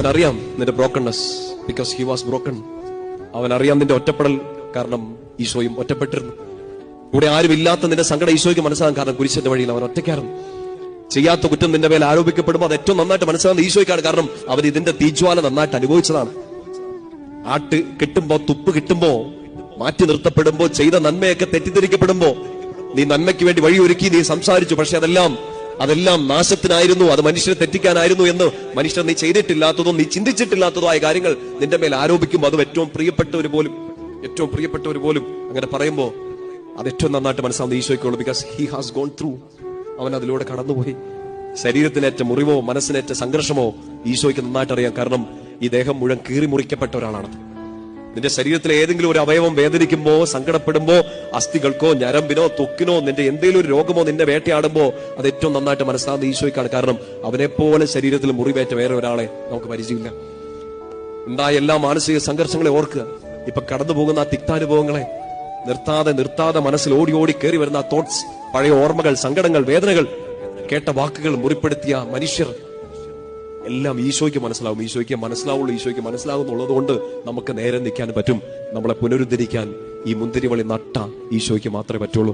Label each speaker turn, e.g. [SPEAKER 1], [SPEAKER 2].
[SPEAKER 1] അവനറിയാം നിന്റെ brokenness, because he was broken. അവനറിയാം നിന്റെ ഒറ്റപ്പെടൽ, കാരണം ഈശോയും ഒറ്റപ്പെട്ടിരുന്നു. കൂടെ ആരുമില്ലാത്ത നിന്റെ സങ്കടം ഈശോയ്ക്ക് മനസ്സിലാകും, കാരണം കുരിശന്റെ വഴിയിൽ അവൻ ഒറ്റയ്ക്കായിരുന്നു. ചെയ്യാത്ത കുറ്റം നിന്റെ മേൽ ആരോപിക്കപ്പെടുമ്പോൾ അത് ഏറ്റവും നന്നായിട്ട് മനസ്സിലാകുന്ന ഈശോയ്ക്കാണ്, കാരണം അവൻ ഇതിന്റെ തീജ്വാല നന്നായിട്ട് അനുഭവിച്ചതാണ്. ആട്ട് കിട്ടുമ്പോ, തുപ്പ് കിട്ടുമ്പോ, മാറ്റി നിർത്തപ്പെടുമ്പോ, ചെയ്ത നന്മയൊക്കെ തെറ്റിദ്ധരിക്കപ്പെടുമ്പോ, നീ നന്മയ്ക്ക് വേണ്ടി വഴിയൊരുക്കി, നീ സംസാരിച്ചു, പക്ഷെ അതെല്ലാം നാശത്തിനായിരുന്നു, അത് മനുഷ്യരെ തെറ്റിക്കാനായിരുന്നു എന്ന് മനുഷ്യർ നീ ചെയ്തിട്ടില്ലാത്തതോ നീ ചിന്തിച്ചിട്ടില്ലാത്തതോ ആയ കാര്യങ്ങൾ നിന്റെ മേൽ ആരോപിക്കുമ്പോൾ, അതും ഏറ്റവും പ്രിയപ്പെട്ടവർ പോലും അങ്ങനെ പറയുമ്പോ അത് ഏറ്റവും നന്നായിട്ട് മനസ്സിലാവുന്ന ഈശോയ്ക്കുള്ളൂ. Because he has gone through, അവൻ അതിലൂടെ കടന്നുപോയി. ശരീരത്തിനേറ്റ മുറിവോ മനസ്സിനേറ്റ സംഘർഷമോ ഈശോയ്ക്ക് നന്നായിട്ട് അറിയാം, കാരണം ഈ ദേഹം മുഴുവൻ കീറി മുറിക്കപ്പെട്ട ഒരാളാണ്. നിന്റെ ശരീരത്തിലെ ഏതെങ്കിലും ഒരു അവയവം വേദനിക്കുമ്പോ, സങ്കടപ്പെടുമ്പോ, അസ്ഥികൾക്കോ ഞരമ്പിനോ ത്വക്കിനോ നിന്റെ എന്തെങ്കിലും ഒരു രോഗമോ നിന്നെ വേട്ടയാടുമ്പോ അത് ഏറ്റവും നന്നായിട്ട് മനസ്സിലാവുന്ന ഈശോയ്ക്കാണ്, കാരണം അവനെപ്പോലെ ശരീരത്തിൽ മുറിവേറ്റ വേറെ ഒരാളെ നമുക്ക് പരിചയമില്ല. ഉണ്ടായ എല്ലാ മാനസിക സംഘർഷങ്ങളെ ഓർക്കുക, ഇപ്പൊ കടന്നു പോകുന്ന ആ തിക്താനുഭവങ്ങളെ നിർത്താതെ മനസ്സിൽ ഓടി കയറി വരുന്ന ആ തോട്ട്സ്, പഴയ ഓർമ്മകൾ, സങ്കടങ്ങൾ, വേദനകൾ, കേട്ട വാക്കുകൾ, മുറിപ്പെടുത്തിയ മനുഷ്യർ എല്ലാം ഈശോയ്ക്ക് മനസ്സിലാവും. ഈശോയ്ക്ക് മനസ്സിലാവുന്നുള്ളത് കൊണ്ട് നമുക്ക് നേരെ നിൽക്കാൻ പറ്റും. നമ്മളെ പുനരുദ്ധരിക്കാൻ ഈ മുന്തിരിവള്ളി നട്ട ഈശോയ്ക്ക് മാത്രമേ പറ്റുള്ളൂ.